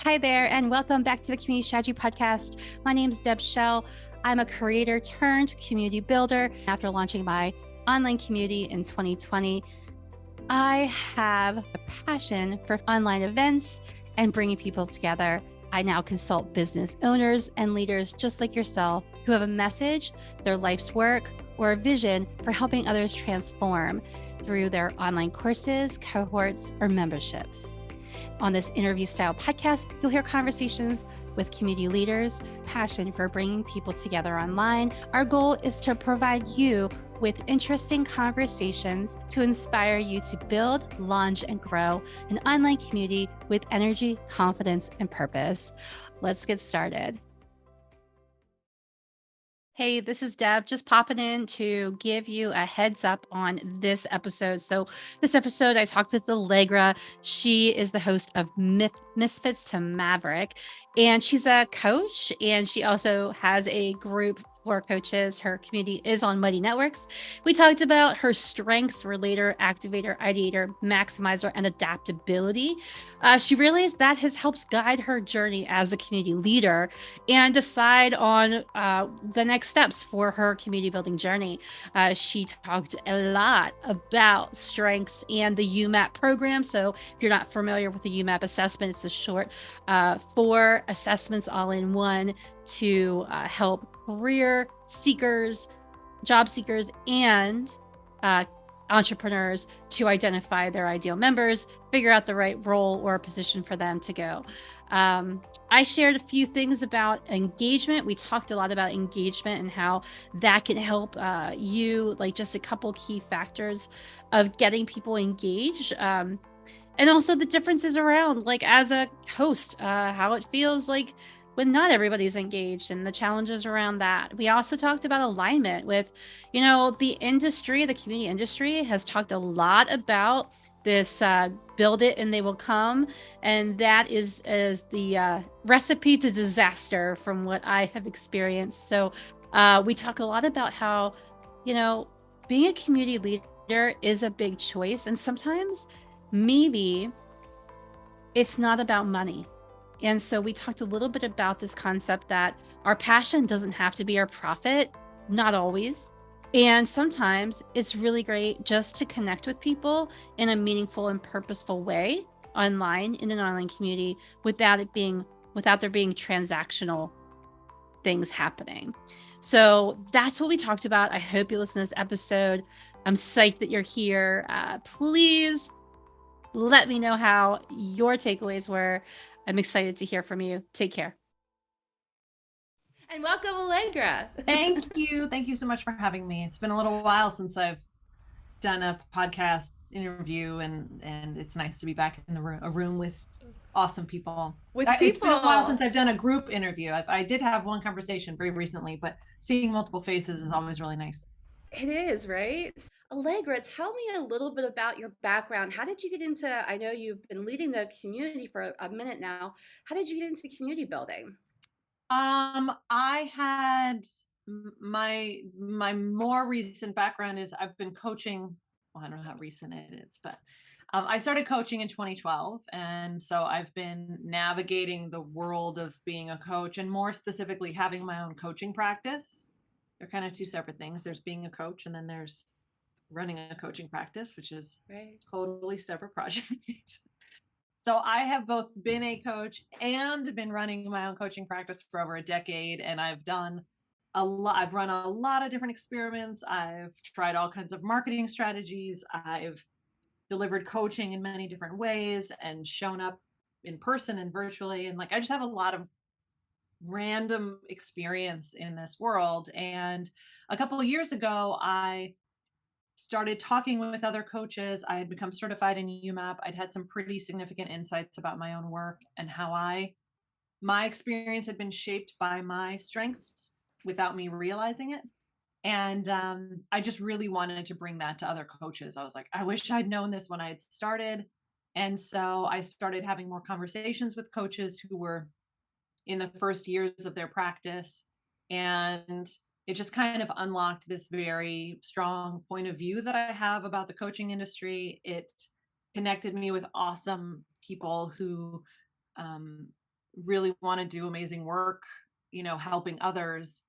Hi there, and welcome back to the Community Strategy Podcast. My name is Deb Shell. I'm a creator turned community builder. After launching my online community in 2020, I have a passion for online events and bringing people together. I now consult business owners and leaders just like yourself who have a message, their life's work, or a vision for helping others transform through their online courses, cohorts, or memberships. On this interview style podcast, you'll hear conversations with community leaders, passion for bringing people together online. Our goal is to provide you with interesting conversations to inspire you to build, launch, and grow an online community with energy, confidence, and purpose. Let's get started. Hey, this is Deb, just popping in to give you a heads up on this episode. So, this episode, I talked with Allegra. She is the host of Misfits to Maverick, and she's a coach, and she also has a group for coaches. Her community is on Mighty Networks. We talked about her strengths, relator, activator, ideator, maximizer, and adaptability. She realized that has helped guide her journey as a community leader and decide on the next steps for her community building journey. She talked a lot about strengths and the YouMap program. So if you're not familiar with the YouMap assessment, it's a short 4 assessments all in one to help career seekers, job seekers, and entrepreneurs to identify their ideal members, figure out the right role or position for them to go. I shared a few things about engagement. We talked a lot about engagement and how that can help you, like just a couple key factors of getting people engaged. And also the differences around, like as a host, how it feels like when not everybody's engaged and the challenges around that. We also talked about alignment with, the industry, the community industry has talked a lot about this build it and they will come. And that is the recipe to disaster from what I have experienced. So we talk a lot about how, being a community leader is a big choice. And sometimes maybe it's not about money. And so we talked a little bit about this concept that our passion doesn't have to be our profit, not always. And sometimes it's really great just to connect with people in a meaningful and purposeful way online in an online community without there being transactional things happening. So that's what we talked about. I hope you listen to this episode. I'm psyched that you're here. Please let me know how your takeaways were. I'm excited to hear from you. Take care. And welcome, Allegra. Thank you. Thank you so much for having me. It's been a little while since I've done a podcast interview, and it's nice to be back in a room with awesome people. It's been a while since I've done a group interview. I did have one conversation very recently, but seeing multiple faces is always really nice. It is, right? Allegra, tell me a little bit about your background. How did you get into, I know you've been leading the community for a minute now. How did you get into community building? I had my more recent background is I've been coaching. Well, I don't know how recent it is, but I started coaching in 2012, and so I've been navigating the world of being a coach, and more specifically, having my own coaching practice. They're kind of two separate things. There's being a coach, and then there's running a coaching practice, which is totally separate project. So I have both been a coach and been running my own coaching practice for over a decade. And I've done a lot. I've run a lot of different experiments. I've tried all kinds of marketing strategies. I've delivered coaching in many different ways and shown up in person and virtually. And I just have a lot of random experience in this world. And a couple of years ago, I started talking with other coaches. I had become certified in YouMap. I'd had some pretty significant insights about my own work and how my experience had been shaped by my strengths without me realizing it. And I just really wanted to bring that to other coaches. I was like, I wish I'd known this when I had started. And so I started having more conversations with coaches who were in the first years of their practice. And it just kind of unlocked this very strong point of view that I have about the coaching industry. It connected me with awesome people who really want to do amazing work, helping others.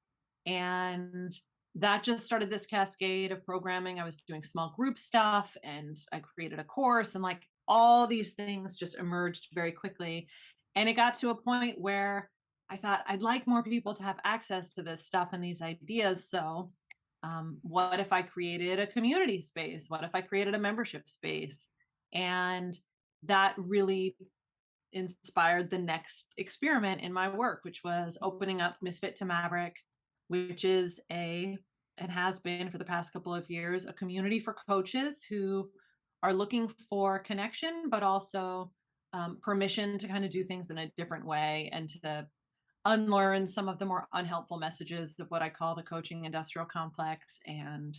And that just started this cascade of programming. I was doing small group stuff and I created a course, and like all these things just emerged very quickly. And it got to a point where I thought I'd like more people to have access to this stuff and these ideas. So, what if I created a community space? What if I created a membership space? And that really inspired the next experiment in my work, which was opening up Misfit to Maverick, which is and has been for the past couple of years, a community for coaches who are looking for connection, but also permission to kind of do things in a different way and to unlearn some of the more unhelpful messages of what I call the coaching industrial complex, and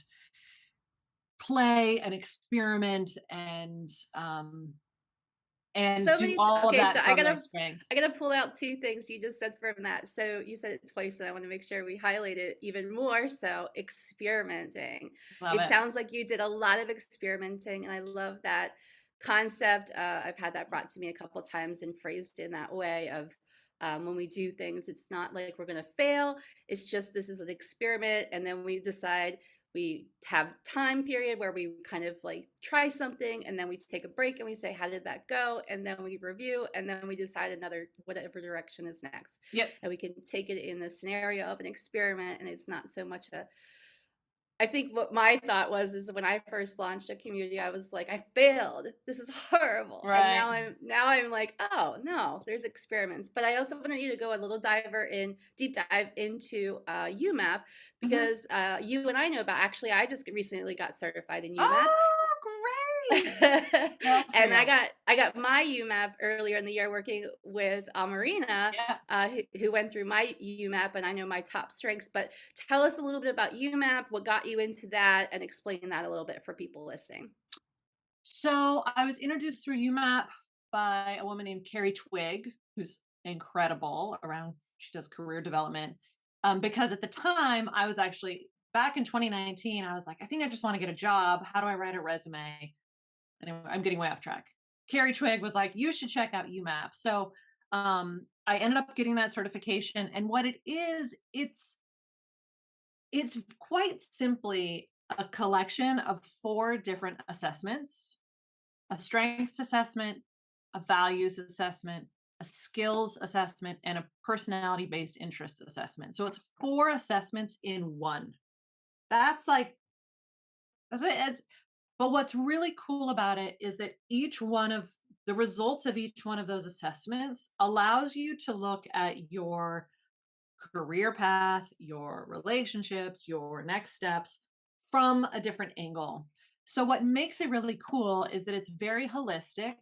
play and experiment and So do many. all of Okay, so that I from their gotta strengths. I gotta pull out two things you just said from that. So you said it twice, and I want to make sure we highlight it even more. So experimenting. Love It it. sounds like you did a lot of experimenting, and I love that concept. I've had that brought to me a couple times and phrased in that way of when we do things, it's not like we're gonna fail. It's just this is an experiment, and then we decide we have time period where we kind of like try something and then we take a break and we say how did that go, and then we review and then we decide another whatever direction is next, Yep. and we can take it in the scenario of an experiment, and it's not so much a I think what my thought was is when I first launched a community, I was like, I failed. This is horrible. And Right. now I'm like, oh no, there's experiments. But I also wanted you to go a little deep dive into UMAP, Mhm. because you and I know about, actually, I just recently got certified in UMAP. Oh, great. Love for And you. I got my UMAP earlier in the year working with Marina, Yeah. who went through my UMAP, and I know my top strengths. But tell us a little bit about UMAP, what got you into that, and explain that a little bit for people listening. So I was introduced through UMAP by a woman named Carrie Twigg, who's incredible around, she does career development. Because at the time I was actually back in 2019, I was like, I think I just want to get a job. How do I write a resume? Anyway, I'm getting way off track. Carrie Twigg was like, you should check out UMAP. So I ended up getting that certification. And what it is, it's quite simply a collection of 4 different assessments: a strengths assessment, a values assessment, a skills assessment, and a personality based interest assessment. So it's 4 assessments in one. That's like, that's it. But what's really cool about it is that each one of the results of each one of those assessments allows you to look at your career path, your relationships, your next steps from a different angle. So, what makes it really cool is that it's very holistic,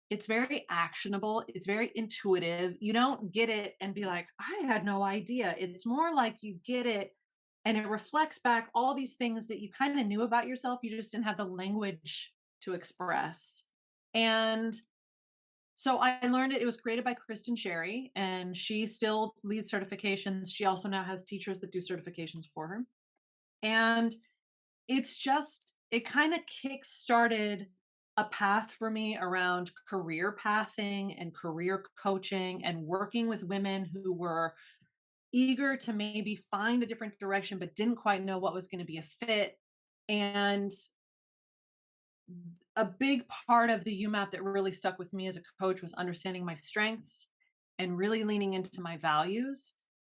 it's very actionable, it's very intuitive. You don't get it and be like, I had no idea. It's more like you get it and it reflects back all these things that you kind of knew about yourself. You just didn't have the language to express. And so I learned it. It was created by Kristen Sherry, and she still leads certifications. She also now has teachers that do certifications for her. And it kind of kick started a path for me around career pathing and career coaching and working with women who were eager to maybe find a different direction, but didn't quite know what was going to be a fit. And a big part of the UMAP that really stuck with me as a coach was understanding my strengths and really leaning into my values.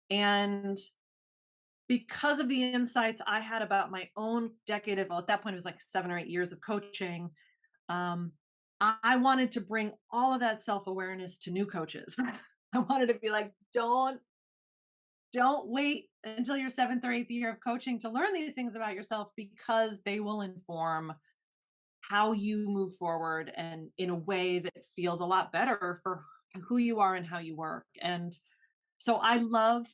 And because of the insights I had about my own decade of, well, at that point, it was like 7 or 8 years of coaching. Um, I wanted to bring all of that self awareness to new coaches. I wanted to be like, don't wait until your 7th or 8th year of coaching to learn these things about yourself, because they will inform how you move forward and in a way that feels a lot better for who you are and how you work. And so I love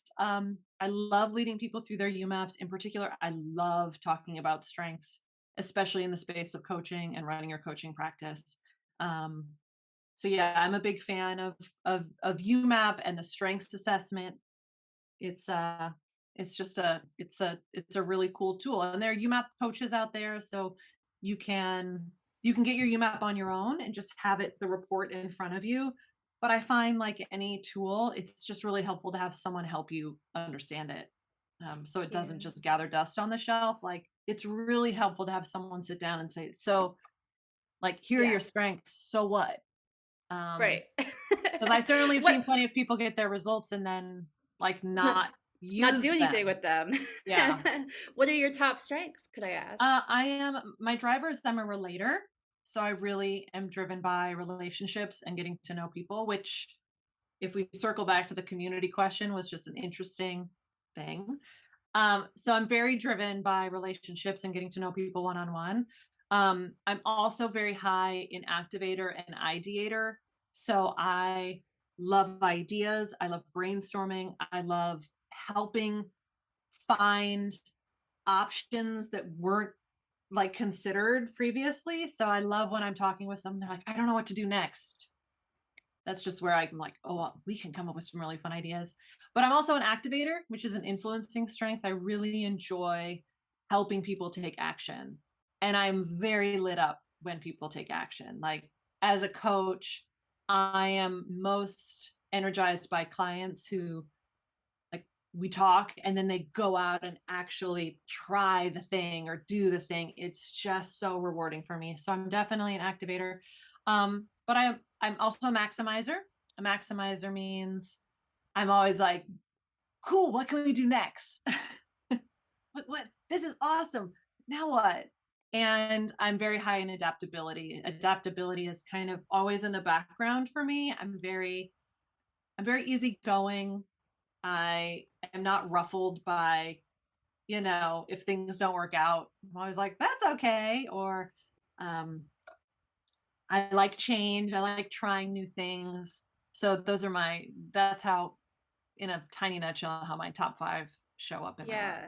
leading people through their UMAPs. In particular, I love talking about strengths, especially in the space of coaching and running your coaching practice. Um, so yeah, I'm a big fan of UMAP and the strengths assessment. It's it's just it's a really cool tool. And there are UMAP coaches out there, so you can you can get your UMAP on your own and just have it the report in front of you. But I find like any tool, it's just really helpful to have someone help you understand it. So it doesn't Yeah. just gather dust on the shelf. Like it's really helpful to have someone sit down and say, so like, here are Yeah. your strengths. So what? Right. Because I certainly have What seen plenty of people get their results and then like not not not use do anything them. with them. Yeah. What are your top strengths, could I ask? My driver is I'm a relator. So I really am driven by relationships and getting to know people, which if we circle back to the community question was just an interesting thing. So I'm very driven by relationships and getting to know people one on one. I'm also very high in activator and ideator. So I love ideas. I love brainstorming. I love helping find options that weren't like considered previously. So I love when I'm talking with someone, they're like, I don't know what to do next. That's just where I'm like, oh, well, we can come up with some really fun ideas. But I'm also an activator, which is an influencing strength. I really enjoy helping people take action. And I'm very lit up when people take action. Like as a coach, I am most energized by clients who like we talk and then they go out and actually try the thing or do the thing. It's just so rewarding for me. So I'm definitely an activator. But I'm also a maximizer. A maximizer means I'm always like, cool, what can we do next? What this is awesome. Now what? And I'm very high in adaptability. Adaptability is kind of always in the background for me. I'm very easygoing. I am not ruffled by, if things don't work out. I'm always like, that's okay. Or um, I like change. I like trying new things. So that's how, in a tiny nutshell, how my top 5 show up in my life. Yeah.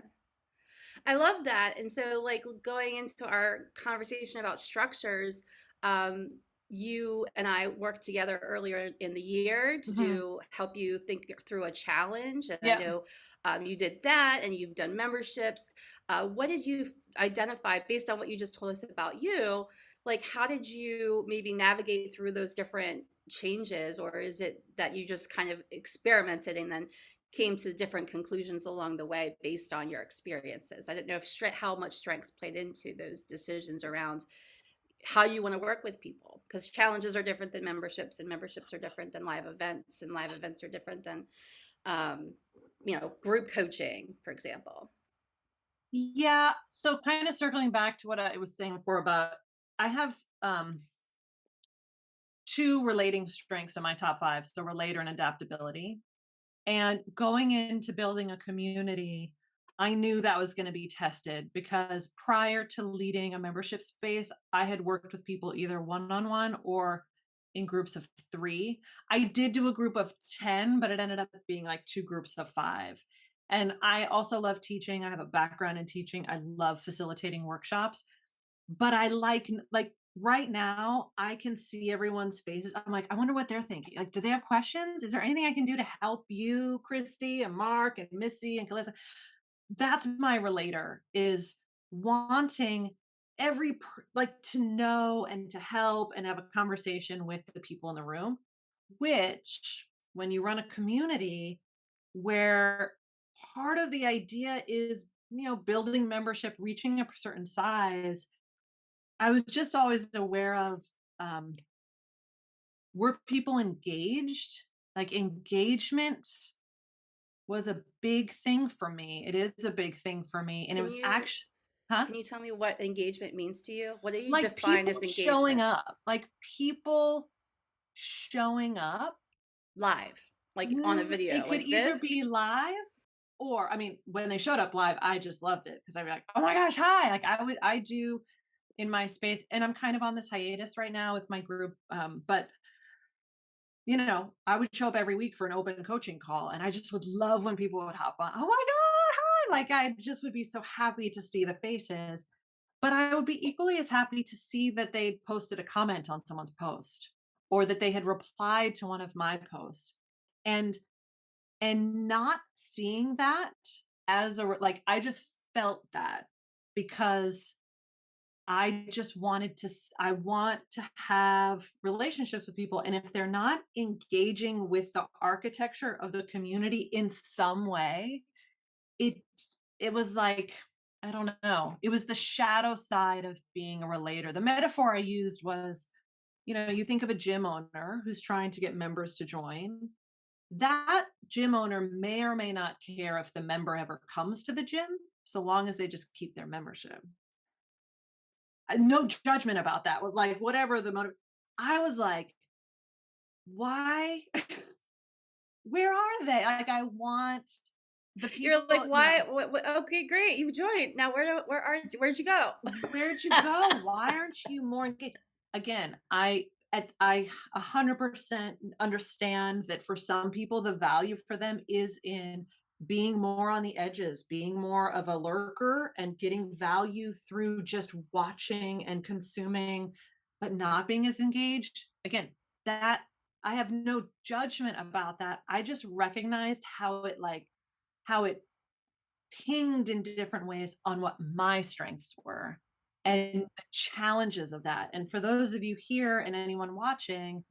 I love that. And so, like, going into our conversation about structures, um, you and I worked together earlier in the year to Mhm. help you think through a challenge. And I Yep. know you did that and you've done memberships. What did you identify based on what you just told us about you? Like, how did you maybe navigate through those different changes? Or is it that you just kind of experimented and then came to different conclusions along the way based on your experiences? I didn't know if how much strengths played into those decisions around how you want to work with people, because challenges are different than memberships and memberships are different than live events and live events are different than um, group coaching, for example. Yeah. So kind of circling back to what I was saying before about I have 2 relating strengths in my top 5. So relator and adaptability. And going into building a community, I knew that was going to be tested because prior to leading a membership space, I had worked with people either one on one or in groups of 3. I did do a group of 10, but it ended up being like 2 groups of 5. And I also love teaching. I have a background in teaching. I love facilitating workshops, but I like right now I can see everyone's faces. I'm like, I wonder what they're thinking. Like, do they have questions? Is there anything I can do to help you, Christy and Mark and Missy and Calissa? That's my relator, is wanting like to know and to help and have a conversation with the people in the room, which when you run a community where part of the idea is, building membership, reaching a certain size, I was just always aware of, um, were people engaged? Like engagement was a big thing for me. It is a big thing for me. And it Can was you actually, huh? can you tell me what engagement means to you? What do you Like define people as showing engagement? up, like people showing up. Live, like on a It video could like either be this? live or, I mean, when they showed up live, I just loved it because I'd be like, oh my gosh, hi. Like I do in my space, and I'm kind of on this hiatus right now with my group. But I would show up every week for an open coaching call, and I just would love when people would hop on. Oh my God, hi. Like I just would be so happy to see the faces, but I would be equally as happy to see that they posted a comment on someone's post or that they had replied to one of my posts. And not seeing that as like I just felt that because I just wanted to, I want to have relationships with people. And if they're not engaging with the architecture of the community in some way, it, it was like, I don't know. It was the shadow side of being a relator. The metaphor I used was, you think of a gym owner who's trying to get members to join. That gym owner may or may not care if the member ever comes to the gym, so long as they just keep their membership. No judgment about that. Like, whatever the motive. I was like, why? Where are they? Like, I want the You're people, like, why? Okay, great. You joined. Now, where'd you go? where'd you go? Why aren't you more engaged? Again, I 100% understand that for some people, the value for them is in being more on the edges, being more of a lurker and getting value through just watching and consuming, but not being as engaged. Again, that I have no judgment about that. I just recognized how it pinged in different ways on what my strengths were and the challenges of that. And for those of you here and anyone watching,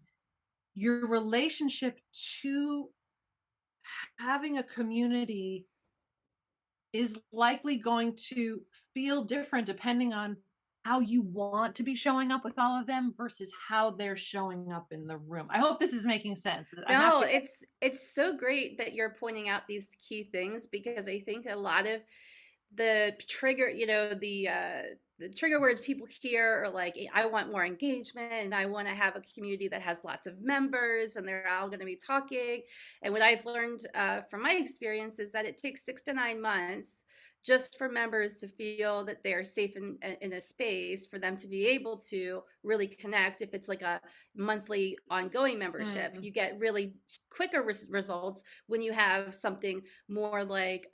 your relationship to having a community is likely going to feel different depending on how you want to be showing up with all of them versus how they're showing up in the room. I hope this is making sense. I'm No, happy. it's so great that you're pointing out these key things because I think a lot of the trigger, the trigger words people hear are like, I want more engagement and I want to have a community that has lots of members and they're all going to be talking. And what I've learned from my experience is that it takes 6 to 9 months just for members to feel that they're safe in a space for them to be able to really connect. If it's like a monthly ongoing membership, you get really quicker results when you have something more like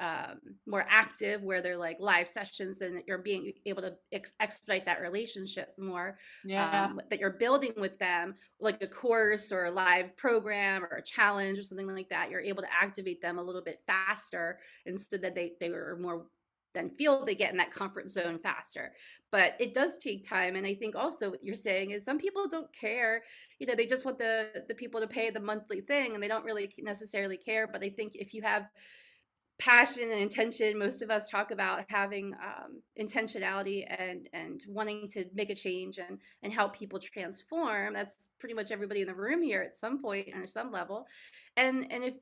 more active where they're like live sessions and you're being able to expedite that relationship more, Yeah. that you're building with them, like a course or a live program or a challenge or something like that. You're able to activate them a little bit faster and so that they were more then feel they get in that comfort zone faster. But it does take time. And I think also what you're saying is some people don't care. They just want the people to pay the monthly thing and they don't really necessarily care. But I think if you have passion and intention, most of us talk about having intentionality and wanting to make a change and help people transform. That's pretty much everybody in the room here at some point or some level. And if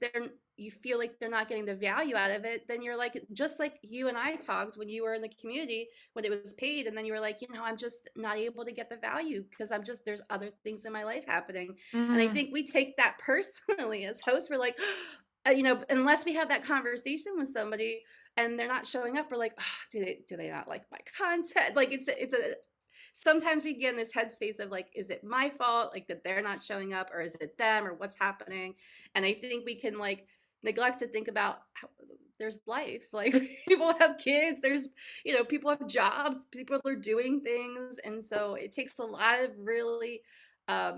you feel like they're not getting the value out of it, then you're like, just like you and I talked when you were in the community when it was paid, and then you were like, I'm just not able to get the value because there's other things in my life happening. And I think we take that personally as hosts. We're like, unless we have that conversation with somebody and they're not showing up, we're like, oh, do they not like my content? Like sometimes we get in this headspace of like, is it my fault? Like that they're not showing up, or is it them, or what's happening? And I think we can like neglect to think about how there's life. Like people have kids, there's, people have jobs, people are doing things. And so it takes a lot of really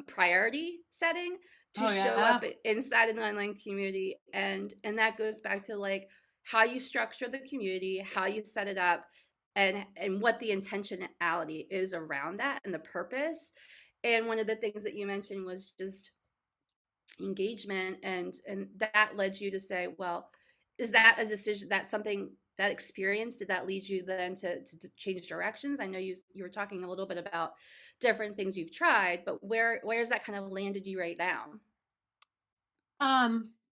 priority setting to show up inside an online community. And that goes back to like how you structure the community, how you set it up, and what the intentionality is around that and the purpose. And one of the things that you mentioned was just engagement, and that led you to say, well, is that a decision, that something, that experience, did that lead you then to change directions? I know you were talking a little bit about different things you've tried, but where's that kind of landed you right now?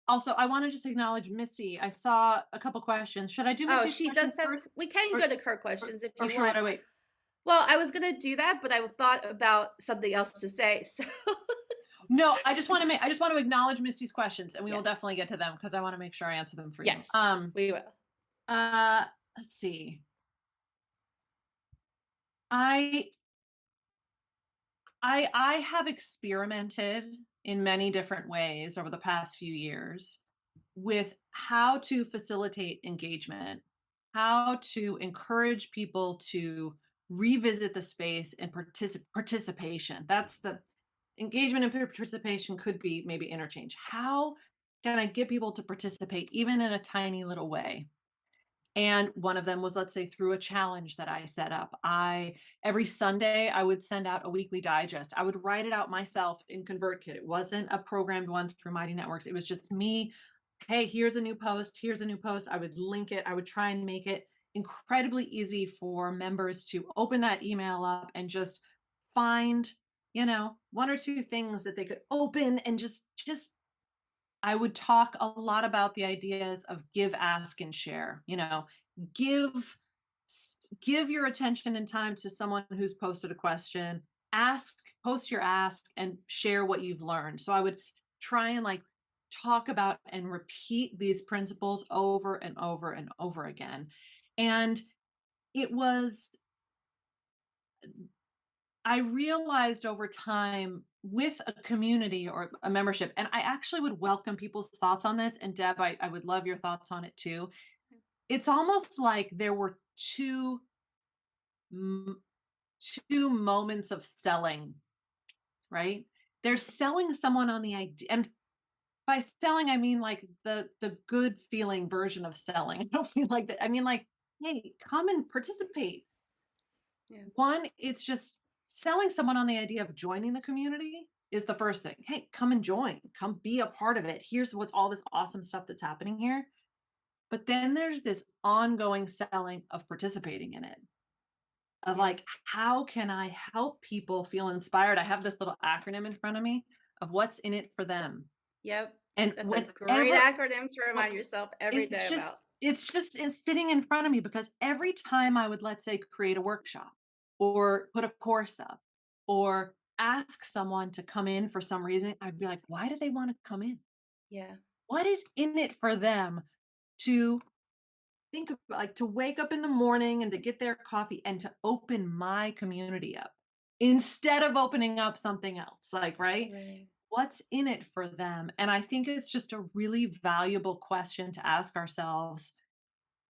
Also, I want to just acknowledge Missy. I saw a couple questions. Should I do Oh, Missy's she questions does have, first? we can Or, go to her questions if you should want. I wait? Well, I was going to do that, but I thought about something else to say. So No, I just want to acknowledge Missy's questions, and we will Yes. definitely get to them because I want to make sure I answer them for Yes, you. we will. Let's see. I have experimented in many different ways over the past few years with how to facilitate engagement, how to encourage people to revisit the space and participation. That's the engagement and participation could be maybe interchange. How can I get people to participate even in a tiny little way? And one of them was, let's say, through a challenge that I set up. Every Sunday, I would send out a weekly digest. I would write it out myself in ConvertKit. It wasn't a programmed one through Mighty Networks. It was just me. Hey, here's a new post. Here's a new post. I would link it. I would try and make it incredibly easy for members to open that email up and just find, one or two things that they could open and just I would talk a lot about the ideas of give, ask, and share. Give give your attention and time to someone who's posted a question. Post your ask, and share what you've learned. So I would try and talk about and repeat these principles over and over and over again. And it was, I realized over time with a community or a membership, and I actually would welcome people's thoughts on this. And Deb, I would love your thoughts on it too. It's almost like there were two moments of selling, right? They're selling someone on the idea. And by selling, I mean like the good feeling version of selling. I don't mean like that. I mean like, hey, come and participate. Yeah. One, it's just selling someone on the idea of joining the community is the first thing. Hey, come and join. Come be a part of it. Here's what's all this awesome stuff that's happening here. But then there's this ongoing selling of participating in it. Of like, how can I help people feel inspired? I have this little acronym in front of me of what's in it for them. Yep. And That's a great acronym to remind yourself every day about. It's sitting in front of me because every time I would, let's say, create a workshop or put a course up or ask someone to come in for some reason, I'd be like, why do they want to come in? Yeah. What is in it for them to think of, to wake up in the morning and to get their coffee and to open my community up instead of opening up something else? Right? What's in it for them? And I think it's just a really valuable question to ask ourselves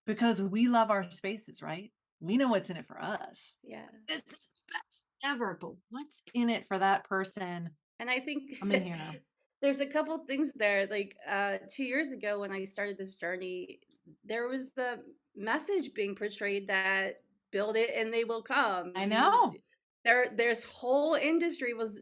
because we love our spaces, right? We know what's in it for us. Yeah. This is the best ever, but what's in it for that person? And I think I'm in here. There's a couple things there. 2 years ago when I started this journey, there was the message being portrayed that build it and they will come. I know. There's whole industry was,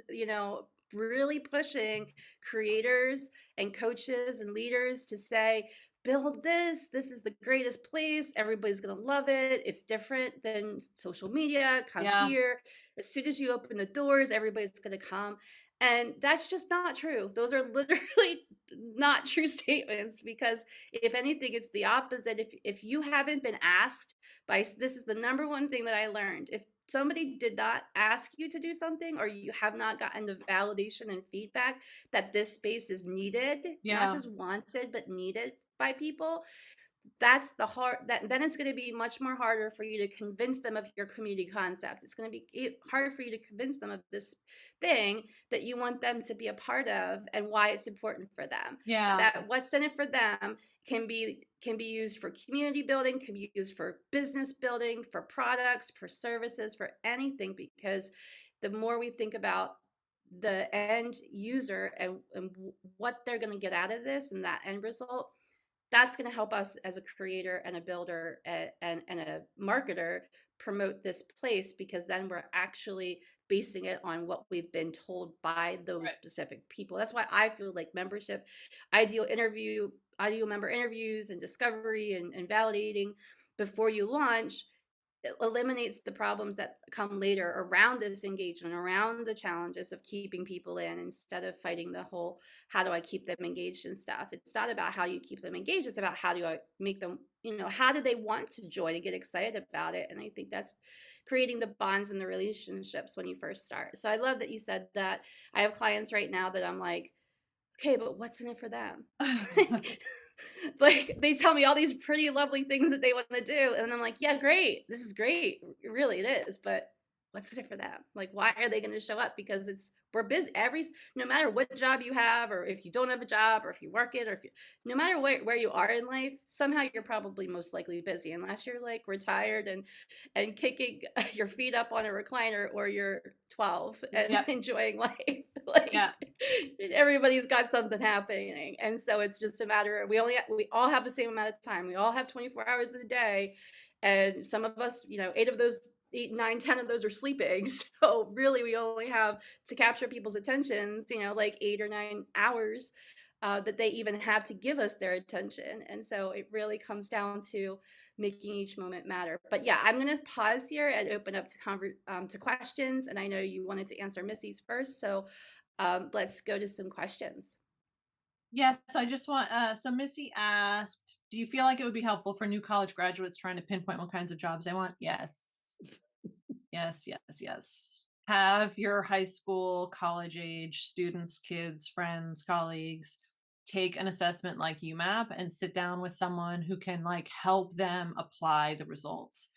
really pushing creators and coaches and leaders to say, build this. This is the greatest place. Everybody's going to love it. It's different than social media. Come here. As soon as you open the doors, everybody's going to come. And that's just not true. Those are literally not true statements because if anything, it's the opposite. If you haven't been asked this is the number one thing that I learned. If somebody did not ask you to do something or you have not gotten the validation and feedback that this space is needed, not just wanted, but needed by people, that's then it's going to be much more harder for you to convince them of your community concept. It's going to be hard for you to convince them of this thing that you want them to be a part of and why it's important for them. That what's in it for them can be used for community building, can be used for business building, for products, for services, for anything, because the more we think about the end user and what they're going to get out of this and that end result, that's going to help us as a creator and a builder and a marketer promote this place, because then we're actually basing it on what we've been told by those specific people. That's why I feel like membership, ideal member interviews and discovery and validating before you launch, it eliminates the problems that come later around this engagement, around the challenges of keeping people in, instead of fighting the whole, how do I keep them engaged and stuff. It's not about how you keep them engaged. It's about how do I make them, how do they want to join and get excited about it? And I think that's creating the bonds and the relationships when you first start. So I love that you said that. I have clients right now that I'm like, okay, but what's in it for them? Like they tell me all these pretty lovely things that they want to do, and I'm like, yeah, great, this is great, really it is, but what's in it for them? Like, why are they going to show up? Because we're busy. No matter what job you have, or if you don't have a job, or if you work it, or if you, no matter where you are in life, somehow you're probably most likely busy, unless you're like retired and kicking your feet up on a recliner, or you're 12 and Yep. enjoying life. Like, Yeah. everybody's got something happening, and so it's just a matter of, we all have the same amount of time. We all have 24 hours in a day, and some of us, 8, 9, 10 of those are sleeping. So really, we only have to capture people's attentions, like 8 or 9 hours that they even have to give us their attention. And so it really comes down to making each moment matter. But yeah, I'm going to pause here and open up to questions. And I know you wanted to answer Missy's first, so let's go to some questions. Yes, I just want so Missy asked, do you feel like it would be helpful for new college graduates trying to pinpoint what kinds of jobs they want? Yes. Yes, yes, yes. Have your high school, college age students, kids, friends, colleagues take an assessment like YouMap and sit down with someone who can like help them apply the results.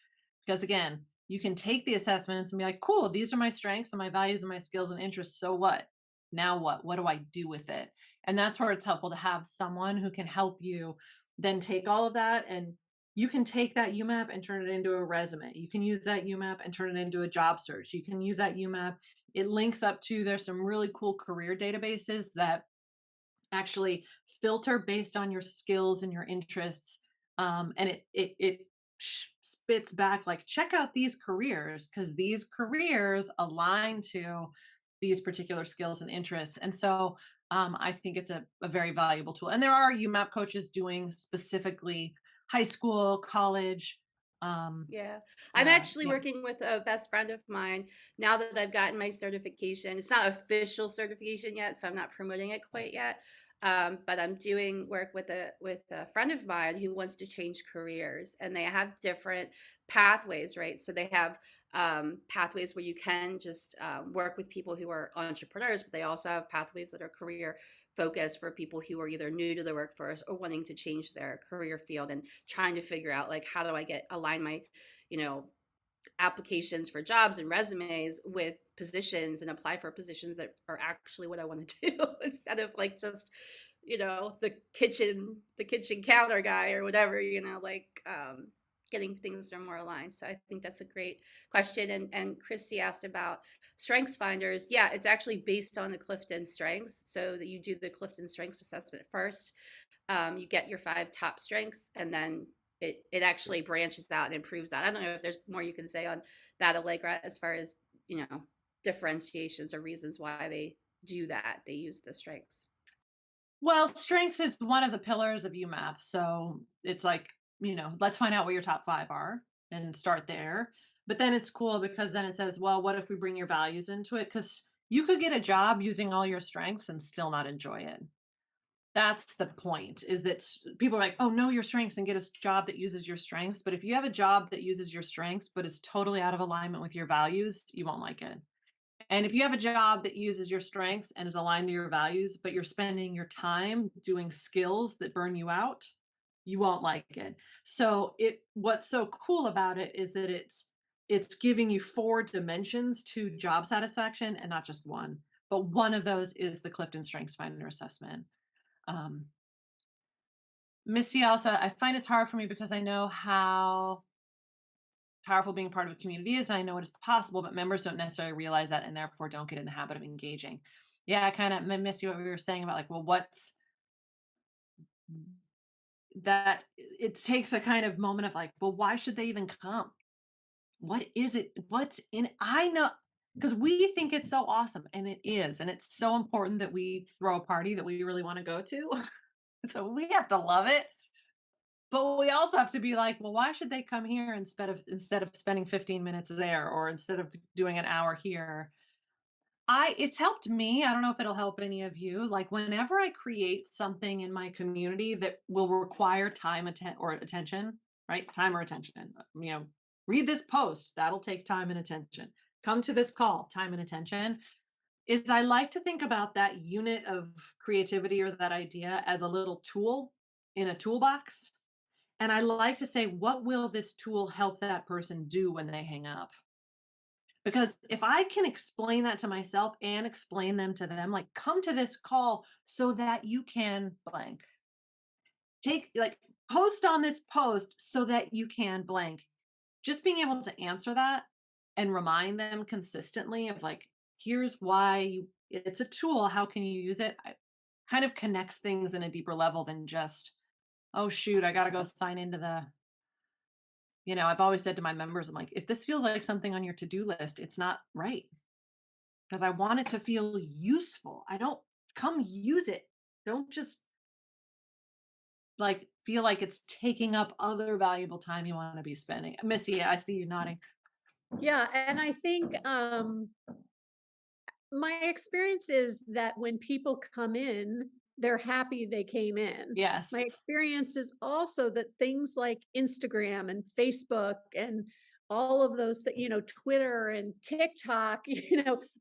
Because again, you can take the assessments and be like, cool, these are my strengths and my values and my skills and interests. So what? Now what? What do I do with it? And that's where it's helpful to have someone who can help you then take all of that, and you can take that YouMap and turn it into a resume. You can use that YouMap and turn it into a job search. You can use that YouMap. It links up to, there's some really cool career databases that actually filter based on your skills and your interests. And it spits back like, check out these careers because these careers align to these particular skills and interests. And so I think it's a very valuable tool. And there are YouMap coaches doing specifically high school, college. Yeah. I'm actually Yeah. working with a best friend of mine now that I've gotten my certification. It's not official certification yet, so I'm not promoting it quite yet. But I'm doing work with a friend of mine who wants to change careers, and they have different pathways, right? So they have pathways where you can just work with people who are entrepreneurs, but they also have pathways that are career focus for people who are either new to the workforce or wanting to change their career field and trying to figure out, like, how do I align my, you know, applications for jobs and resumes with positions and apply for positions that are actually what I want to do instead of like just, the kitchen counter guy or whatever, getting things that are more aligned. So I think that's a great question. And Christy asked about Strengthsfinders. Yeah, it's actually based on the Clifton strengths. So that you do the Clifton strengths assessment first. You get your 5 top strengths, and then it actually branches out and improves that. I don't know if there's more you can say on that, Allegra, as far as, differentiations or reasons why they do that. They use the strengths. Well, strengths is one of the pillars of UMAP. So it's like, let's find out what your top 5 are and start there. But then it's cool because then it says, well, what if we bring your values into it? Because you could get a job using all your strengths and still not enjoy it. That's the point, is that people are like, oh, know your strengths and get a job that uses your strengths. But if you have a job that uses your strengths, but is totally out of alignment with your values, you won't like it. And if you have a job that uses your strengths and is aligned to your values, but you're spending your time doing skills that burn you out, you won't like it. So what's so cool about it is that it's giving you 4 dimensions to job satisfaction and not just one. But one of those is the Clifton StrengthsFinder assessment. Missy also, I find it's hard for me because I know how powerful being part of a community is. And I know it is possible, but members don't necessarily realize that and therefore don't get in the habit of engaging. Yeah, I kind of miss you what we were saying about like, well, what's that? It takes a kind of moment of like, well, why should they even come? What is it? What's in? I know, because we think it's so awesome, and it is, and it's so important that we throw a party that we really want to go to. So we have to love it. But we also have to be like, well, why should they come here instead of spending 15 minutes there, or instead of doing an hour here? It's helped me. I don't know if it'll help any of you. Like whenever I create something in my community that will require or attention, right? Time or attention. Read this post, that'll take time and attention. Come to this call, time and attention. Is I like to think about that unit of creativity or that idea as a little tool in a toolbox. And I like to say, what will this tool help that person do when they hang up? Because if I can explain that to myself and explain them to them, like, come to this call so that you can blank. Take like post on this post so that you can blank. Just being able to answer that and remind them consistently of like, here's why it's a tool. How can you use it? Kind of connects things in a deeper level than just, oh shoot, I gotta go sign into I've always said to my members, I'm like, if this feels like something on your to-do list, it's not right. Because I want it to feel useful. I don't come use it. Don't just like feel like it's taking up other valuable time you want to be spending. Missy, I see you nodding. Yeah, and I think my experience is that when people come in, they're happy they came in. Yes. My experience is also that things like Instagram and Facebook and all of those, Twitter and TikTok,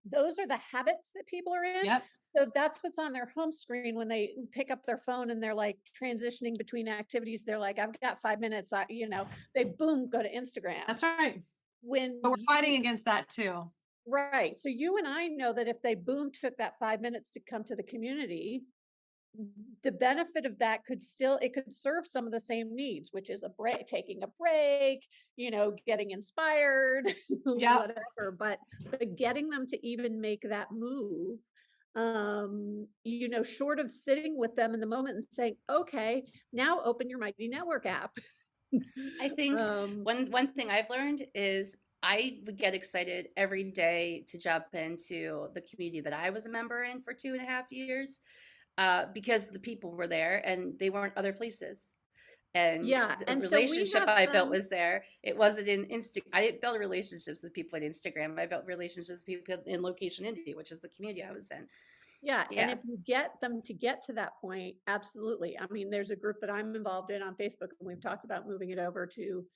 those are the habits that people are in. Yep. So that's what's on their home screen when they pick up their phone and they're like transitioning between activities. They're like, I've got 5 minutes. They boom, go to Instagram. That's right. When But we're fighting against that too. Right. So you and I know that if they boom took that 5 minutes to come to the community, the benefit of that it could serve some of the same needs, which is taking a break, getting inspired, Yeah. whatever. But getting them to even make that move, short of sitting with them in the moment and saying, okay, now open your Mighty Network app. I think one thing I've learned is I would get excited every day to jump into the community that I was a member in for 2.5 years, because the people were there and they weren't other places. And Yeah, the and so we relationship have I built was there. It wasn't in I didn't build relationships with people on Instagram. I built relationships with people in Location Indie, which is the community I was in. Yeah, and Yeah. if you get them to get to that point, absolutely. I mean, there's a group that I'm involved in on Facebook, and we've talked about moving it over to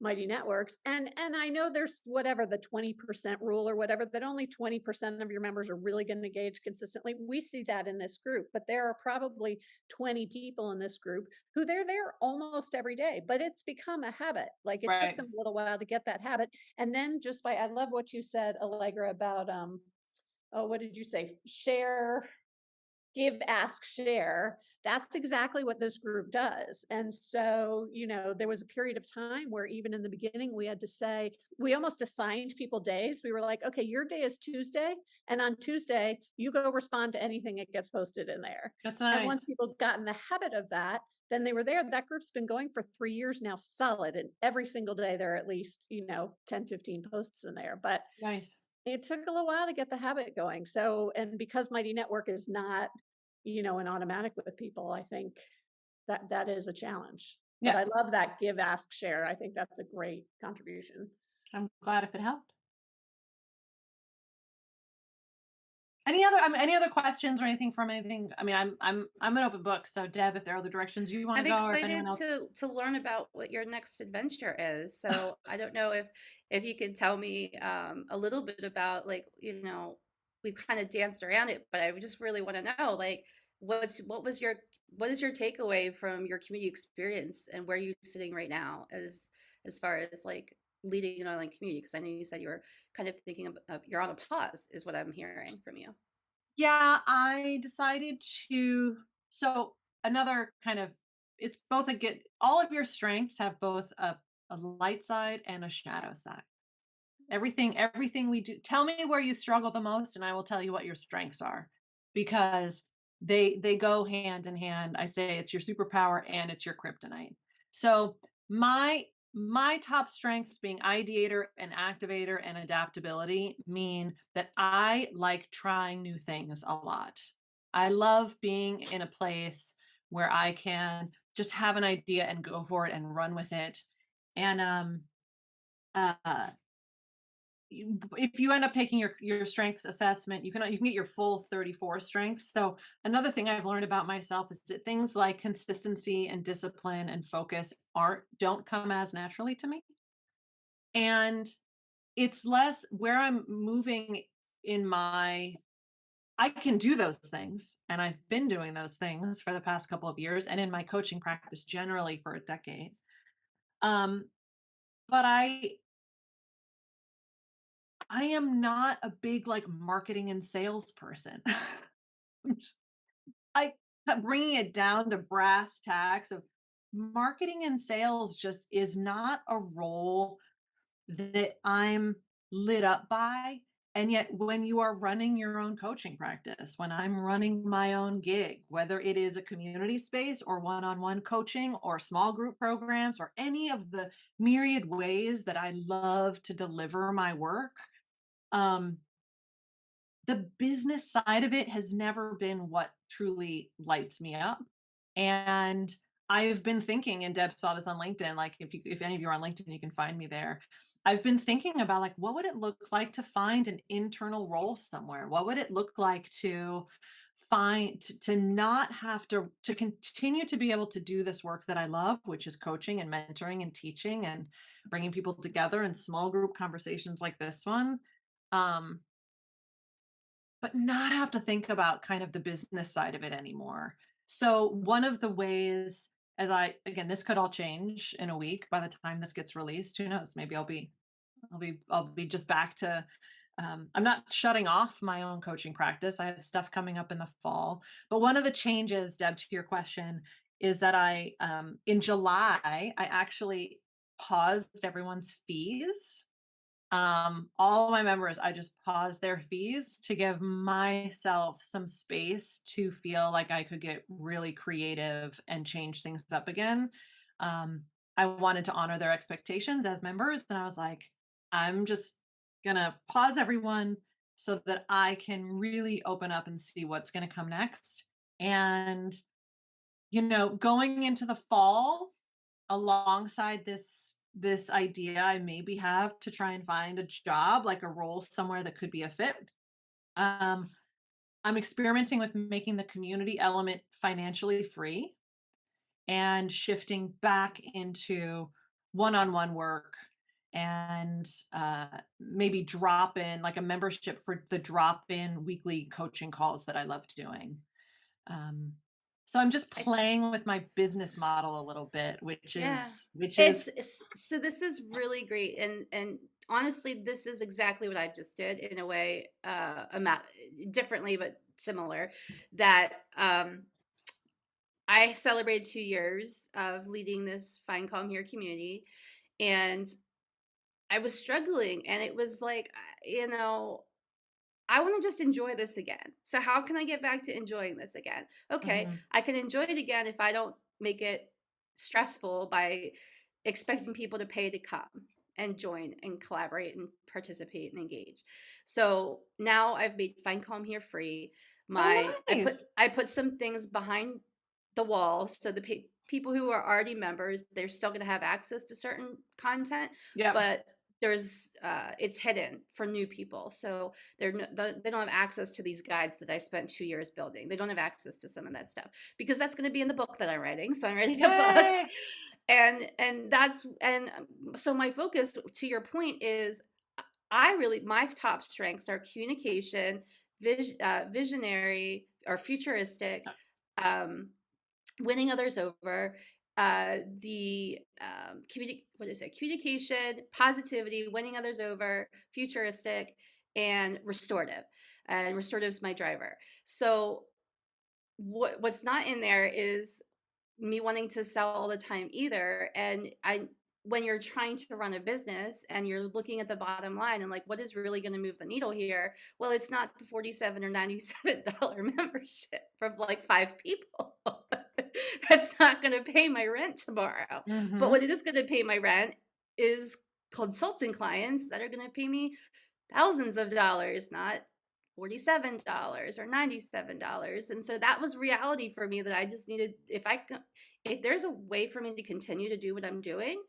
Mighty Networks. And I know there's whatever the 20% rule or whatever, that only 20% of your members are really going to engage consistently. We see that in this group, but there are probably 20 people in this group who they're there almost every day, but it's become a habit. Like it took Right. them a little while to get that habit. And then I love what you said, Allegra, about what did you say? Share, give, ask, share. That's exactly what this group does. And so, there was a period of time where even in the beginning, we had to say, we almost assigned people days. We were like, okay, your day is Tuesday. And on Tuesday, you go respond to anything that gets posted in there. That's And once nice. people got in the habit of that, then they were there. That group's been going for 3 years now, solid. And every single day, there are at least, 10, 15 posts in there. But Nice. it took a little while to get the habit going. So, and because Mighty Network is not, an automatic with people, I think that is a challenge. But Yeah. I love that give, ask, share. I think that's a great contribution. I'm glad if it helped. Any other questions or anything from anything? I mean, I'm an open book. So Deb, if there are other directions you want I'm to go, or if anyone excited else. to learn about what your next adventure is. So I don't know if you could tell me a little bit about, like, we've kind of danced around it, but I just really want to know, like, what is your takeaway from your community experience, and where are you sitting right now as far as like leading an online community? Because I know you said you were kind of thinking of you're on a pause, is what I'm hearing from you. Yeah, I decided to. So another kind of, it's both a get. All of your strengths have both a light side and a shadow side. Everything we do. Tell me where you struggle the most, and I will tell you what your strengths are, because they go hand in hand. I say it's your superpower and it's your kryptonite. So my top strengths, being ideator and activator and adaptability, mean that I like trying new things a lot. I love being in a place where I can just have an idea and go for it and run with it. And uh if you end up taking your strengths assessment, you can get your full 34 strengths. So another thing I've learned about myself is that things like consistency and discipline and focus don't come as naturally to me. And it's less where I'm moving in my I can do those things, and I've been doing those things for the past couple of years, and in my coaching practice generally for a decade. Um, but I am not a big like marketing and sales person. I'm just- I bringing it down to brass tacks of marketing and sales just is not a role that I'm lit up by. And yet, when you are running your own coaching practice, when I'm running my own gig, whether it is a community space or one on one coaching or small group programs or any of the myriad ways that I love to deliver my work, um, the business side of it has never been what truly lights me up. And I've been thinking, and Deb saw this on LinkedIn, like if any of you are on LinkedIn, you can find me there. I've been thinking about like what would it look like to find an internal role somewhere? What would it look like to find to not have to continue to be able to do this work that I love, which is coaching and mentoring and teaching and bringing people together in small group conversations like this one. Um, but not have to think about kind of the business side of it anymore. So one of the ways again, this could all change in a week by the time this gets released. Who knows? Maybe I'll be just back to, I'm not shutting off my own coaching practice. I have stuff coming up in the fall, but one of the changes, Deb, to your question is that in July, I actually paused everyone's fees. All my members, I just paused their fees to give myself some space to feel like I could get really creative and change things up again. I wanted to honor their expectations as members, and I was like, I'm just gonna pause everyone so that I can really open up and see what's gonna come next. And going into the fall, alongside this idea I maybe have to try and find a job, like a role somewhere that could be a fit. Um, I'm experimenting with making the community element financially free and shifting back into one-on-one work and maybe drop in like a membership for the drop in weekly coaching calls that I love doing. So I'm just playing with my business model a little bit, which Yeah. is So this is really great, and honestly, this is exactly what I just did in a way, differently but similar. That I celebrated 2 years of leading this Find Calm Here community, and I was struggling, and it was like, I want to just enjoy this again. So how can I get back to enjoying this again? Okay, Mhm. I can enjoy it again if I don't make it stressful by expecting people to pay to come and join and collaborate and participate and engage. So now I've made Find Calm Here free. Oh, nice. I put some things behind the wall so the people who are already members, they're still going to have access to certain content, Yeah. but it's hidden for new people. So they don't have access to these guides that I spent 2 years building. They don't have access to some of that stuff because that's going to be in the book that I'm writing. So I'm writing a book, Yay. and so my focus, to your point, is my top strengths are communication, visionary or futuristic, um, winning others over, the what is it? Communication, positivity, winning others over, futuristic, and restorative. And restorative is my driver. So what's not in there is me wanting to sell all the time either. And when you're trying to run a business and you're looking at the bottom line and like, what is really going to move the needle here? Well, it's not the $47 or $97 membership from like 5 people. That's not going to pay my rent tomorrow. Mhm. But what it is going to pay my rent is consulting clients that are going to pay me thousands of dollars, not $47 or $97. And so that was reality for me, that I just needed, if there's a way for me to continue to do what I'm doing,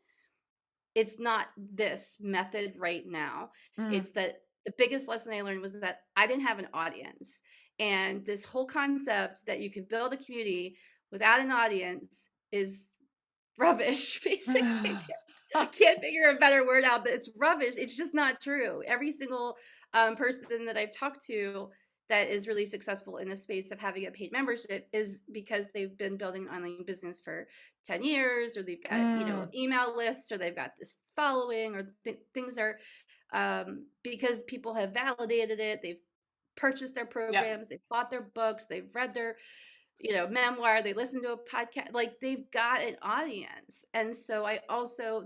it's not this method right now. Mm. It's that the biggest lesson I learned was that I didn't have an audience. And this whole concept that you can build a community without an audience is rubbish, basically. I can't figure a better word out, that it's rubbish. It's just not true. Every single person that I've talked to that is really successful in the space of having a paid membership is because they've been building an online business for 10 years, or they've got, email lists, or they've got this following, or things are because people have validated it. They've purchased their programs, they've bought their books, they've read their memoir, they listen to a podcast, like they've got an audience. And so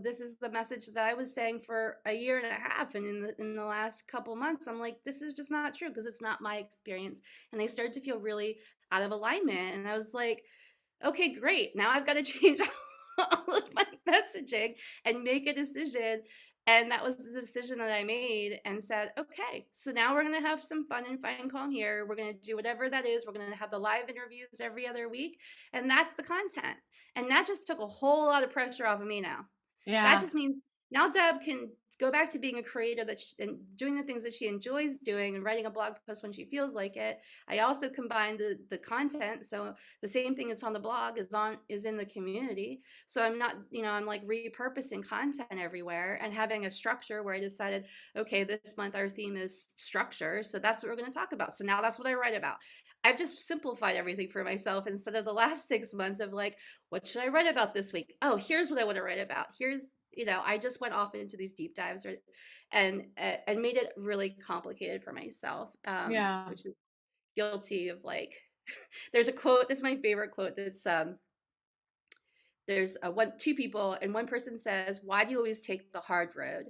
this is the message that I was saying for a year and a half, and in the last couple months, I'm like, this is just not true, because it's not my experience. And they started to feel really out of alignment, and I was like, okay, great, now I've got to change all of my messaging and make a decision. And that was the decision that I made, and said, okay, so now we're going to have some fun and fine calm here. We're going to do whatever that is. We're going to have the live interviews every other week. And that's the content. And that just took a whole lot of pressure off of me now. That just means now Deb can go back to being a creator and doing the things that she enjoys doing, and writing a blog post when she feels like it. I also combine the content, so the same thing that's on the blog is in the community. So I'm not, I'm like repurposing content everywhere, and having a structure where I decided, okay, this month our theme is structure, so that's what we're going to talk about. So now that's what I write about. I've just simplified everything for myself, instead of the last 6 months of like, what should I write about this week? Oh, here's what I want to write about. I just went off into these deep dives, and made it really complicated for myself, which is guilty of, like, there's a quote, this is my favorite quote, that's there's two people, and one person says, why do you always take the hard road?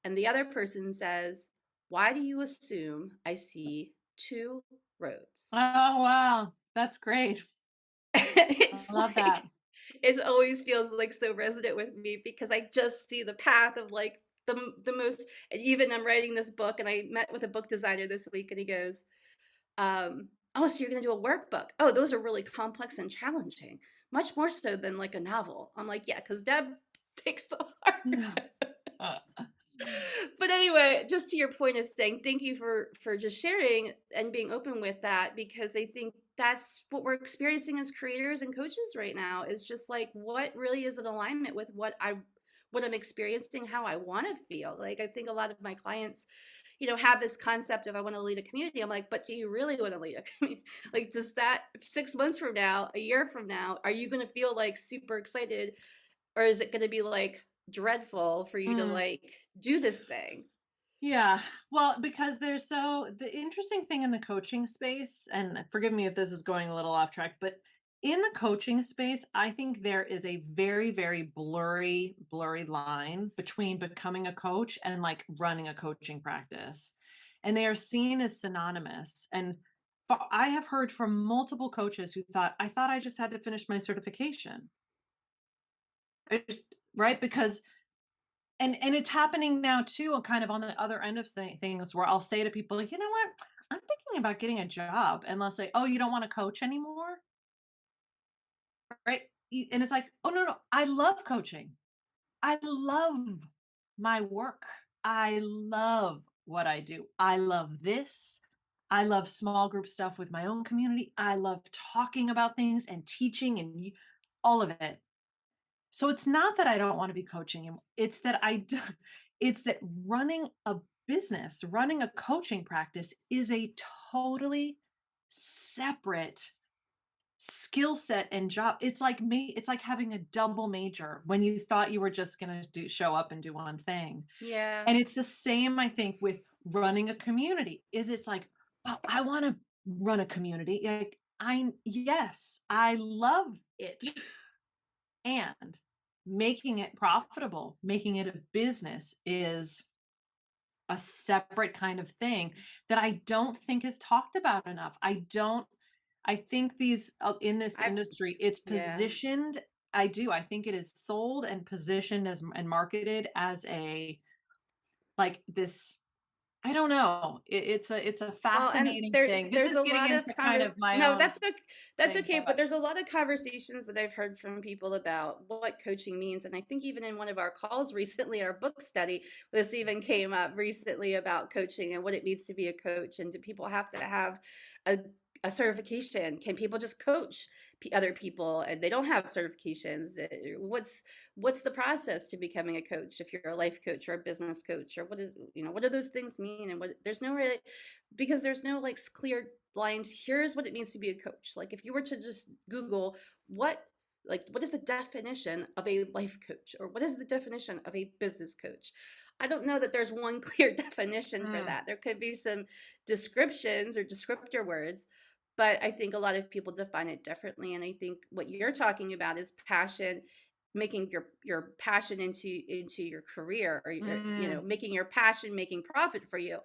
And the other person says, why do you assume I see two roads? Oh, wow. That's great. I love that. It always feels like so resonant with me, because I just see the path of like the most, and even I'm writing this book, and I met with a book designer this week, and he goes, oh, so you're going to do a workbook. Oh, those are really complex and challenging, much more so than like a novel. I'm like, yeah, because Deb takes the hard. But anyway, just to your point of saying thank you for just sharing and being open with that, because I think that's what we're experiencing as creators and coaches right now, is just like, what really is in alignment with what I'm experiencing, how I want to feel. Like, I think a lot of my clients, have this concept of, I want to lead a community. I'm like, but do you really want to lead a community? Like, does that 6 months from now, a year from now, are you going to feel like super excited, or is it going to be like dreadful for you to like do this thing? Yeah. Well, because the interesting thing in the coaching space, and forgive me if this is going a little off track, but in the coaching space, I think there is a very, very blurry line between becoming a coach and like running a coaching practice. And they are seen as synonymous. And I have heard from multiple coaches who thought I just had to finish my certification. Right? Because and it's happening now too, kind of on the other end of things, where I'll say to people, like, you know what, I'm thinking about getting a job, and they'll say, oh, you don't want to coach anymore, right? And it's like, oh, no, I love coaching. I love my work. I love what I do. I love this. I love small group stuff with my own community. I love talking about things and teaching and all of it. So it's not that I don't want to be coaching him. It's that it's that running a business, running a coaching practice is a totally separate skill set and job. It's like it's like having a double major when you thought you were just going to show up and do one thing. Yeah. And it's the same, I think, with running a community. It's like, oh, I want to run a community. Like, yes, I love it. And making it profitable, making it a business is a separate kind of thing that I don't think is talked about enough. I think in this industry, it's positioned. I think it is sold and positioned as and marketed as like this. I don't know. It's a fascinating thing. This There's is a getting lot into of kind of my no, own. that's thing, okay. But there's a lot of conversations that I've heard from people about what coaching means, and I think even in one of our calls recently, our book study, this even came up recently about coaching and what it means to be a coach, and do people have to have a certification? Can people just coach other people and they don't have certifications? What's the process to becoming a coach, if you're a life coach or a business coach, or what do those things mean? And there's no really, because there's no like clear lines, here's what it means to be a coach. Like, if you were to just Google what is the definition of a life coach, or what is the definition of a business coach, I don't know that there's one clear definition for Mm. that. There could be some descriptions or descriptor words, but I think a lot of people define it differently. And I think what you're talking about is passion, making your passion into your career, or your, making your passion making profit for you,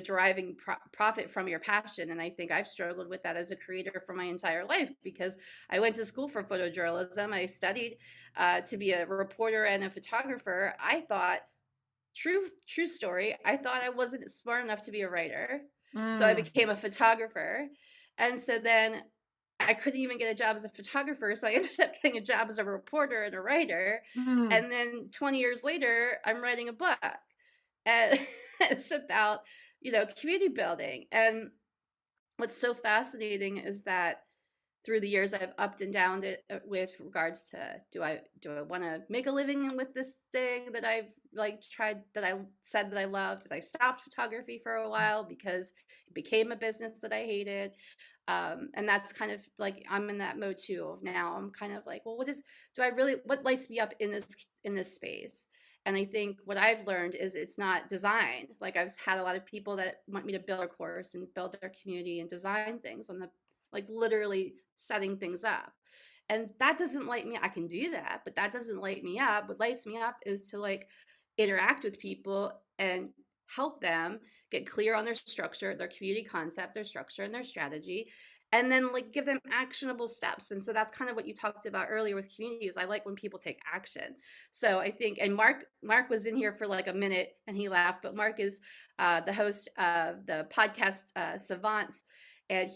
deriving profit from your passion. And I think I've struggled with that as a creator for my entire life, because I went to school for photojournalism. I studied to be a reporter and a photographer. I thought, true story, I thought I wasn't smart enough to be a writer, so I became a photographer. And so then I couldn't even get a job as a photographer, so I ended up getting a job as a reporter and a writer. And then 20 years later, I'm writing a book, and it's about community building. And what's so fascinating is that through the years, I've upped and downed it with regards to, do I want to make a living with this thing that I've tried, that I said that I loved? I stopped photography for a while because it became a business that I hated. And that's kind of like, I'm in that mode too of now. I'm kind of like, well, what lights me up in this space? And I think what I've learned is it's not design. Like, I've had a lot of people that want me to build a course and build their community and design things on the, literally setting things up. And that doesn't light me. I can do that, but that doesn't light me up. What lights me up is to interact with people and help them get clear on their structure, their community concept, their structure, and their strategy, and then give them actionable steps. And so that's kind of what you talked about earlier with communities. I like when people take action. So I think, and Mark was in here for a minute and he laughed, but Mark is the host of the podcast Savants, and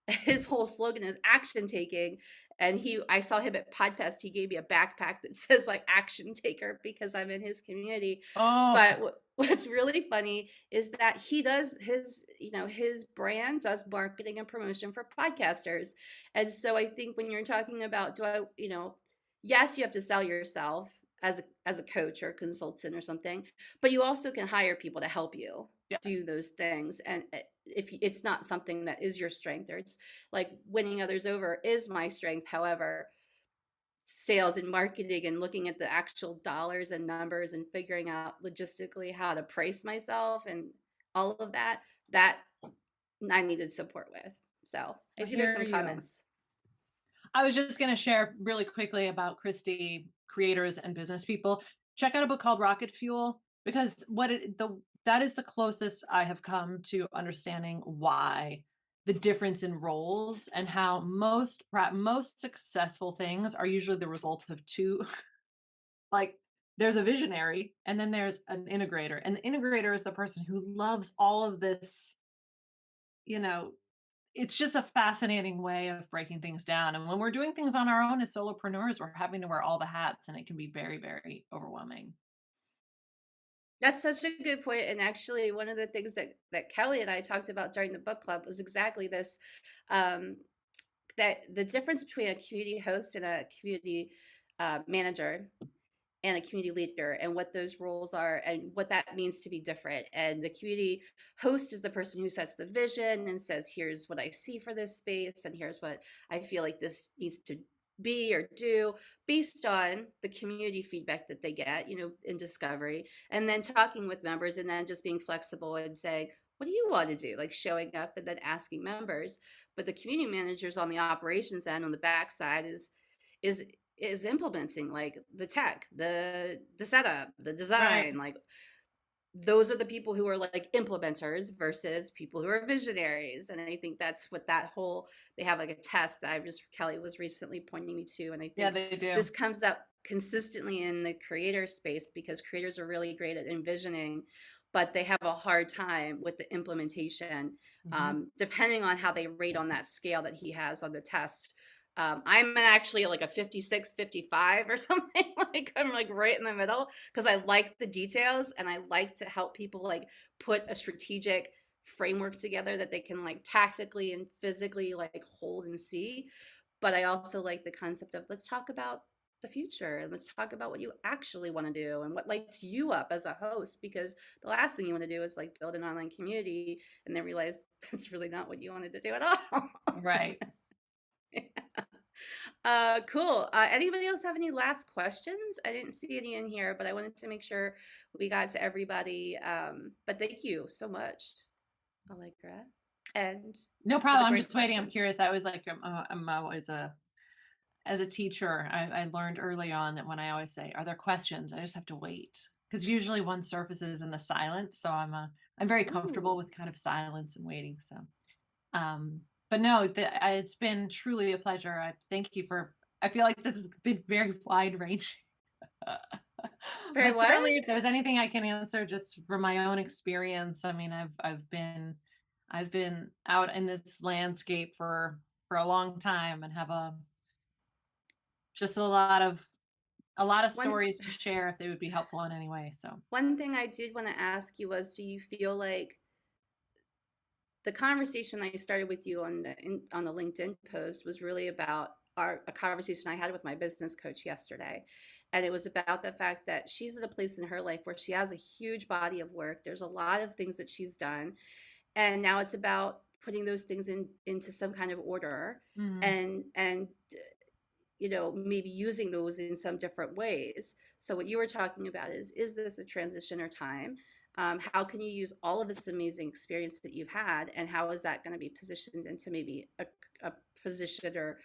his whole slogan is action taking. And I saw him at Podfest. He gave me a backpack that says action taker, because I'm in his community. Oh. But what's really funny is that he does his brand does marketing and promotion for podcasters. And so I think when you're talking about, yes, you have to sell yourself as a coach or consultant or something, but you also can hire people to help you do those things. And if it's not something that is your strength, or it's winning others over is my strength. However, sales and marketing and looking at the actual dollars and numbers and figuring out logistically how to price myself and all of that I needed support with. So I see there's some comments. I was just going to share really quickly about Christy, creators and business people. Check out a book called Rocket Fuel, because that is the closest I have come to understanding why the difference in roles, and how most successful things are usually the result of two. There's a visionary and then there's an integrator, and the integrator is the person who loves all of this. It's just a fascinating way of breaking things down. And when we're doing things on our own as solopreneurs, we're having to wear all the hats, and it can be very, very overwhelming. That's such a good point. And actually, one of the things that Kelly and I talked about during the book club was exactly this, that the difference between a community host and a community manager and a community leader, and what those roles are and what that means to be different. And the community host is the person who sets the vision and says, here's what I see for this space, and here's what I feel like this needs to be or do, based on the community feedback that they get, in discovery, and then talking with members, and then just being flexible and saying, what do you want to do? Showing up and then asking members. But the community managers on the operations end, on the back side, is implementing the tech, the setup, the design. Right. Those are the people who are implementers versus people who are visionaries. And I think that's what they have a test that Kelly was recently pointing me to. And I think they do. This comes up consistently in the creator space, because creators are really great at envisioning, but they have a hard time with the implementation, depending on how they rate on that scale that he has on the test. I'm actually a 56, 55 or something. I'm right in the middle, because I like the details and I like to help people put a strategic framework together that they can tactically and physically hold and see. But I also like the concept of, let's talk about the future, and let's talk about what you actually want to do and what lights you up as a host, because the last thing you want to do is build an online community and then realize that's really not what you wanted to do at all. Right. Cool. Anybody else have any last questions? I didn't see any in here, but I wanted to make sure we got to everybody. But thank you so much, Allegra. And No for the problem. I'm great just waiting. I'm questions. curious. I was like, I'm always as a teacher, I learned early on that when I always say, "Are there questions?" I just have to wait because usually one surfaces in the silence. So I'm very comfortable Ooh. with kind of silence and waiting. So, but no, it's been truly a pleasure. I thank you for. I feel like this has been very wide ranging. Very But what? certainly, if there's anything I can answer just from my own experience, I mean, I've been out in this landscape for a long time and have just a lot of One stories to share if they would be helpful in any way. So one thing I did want to ask you was, do you feel like the conversation I started with you on the LinkedIn post was really about a conversation I had with my business coach yesterday, and it was about the fact that she's at a place in her life where she has a huge body of work. There's a lot of things that she's done, and now it's about putting those things into some kind of order, Mhm. and maybe using those in some different ways. So what you were talking about is this a transition or time? How can you use all of this amazing experience that you've had, and how is that going to be positioned into maybe a position, or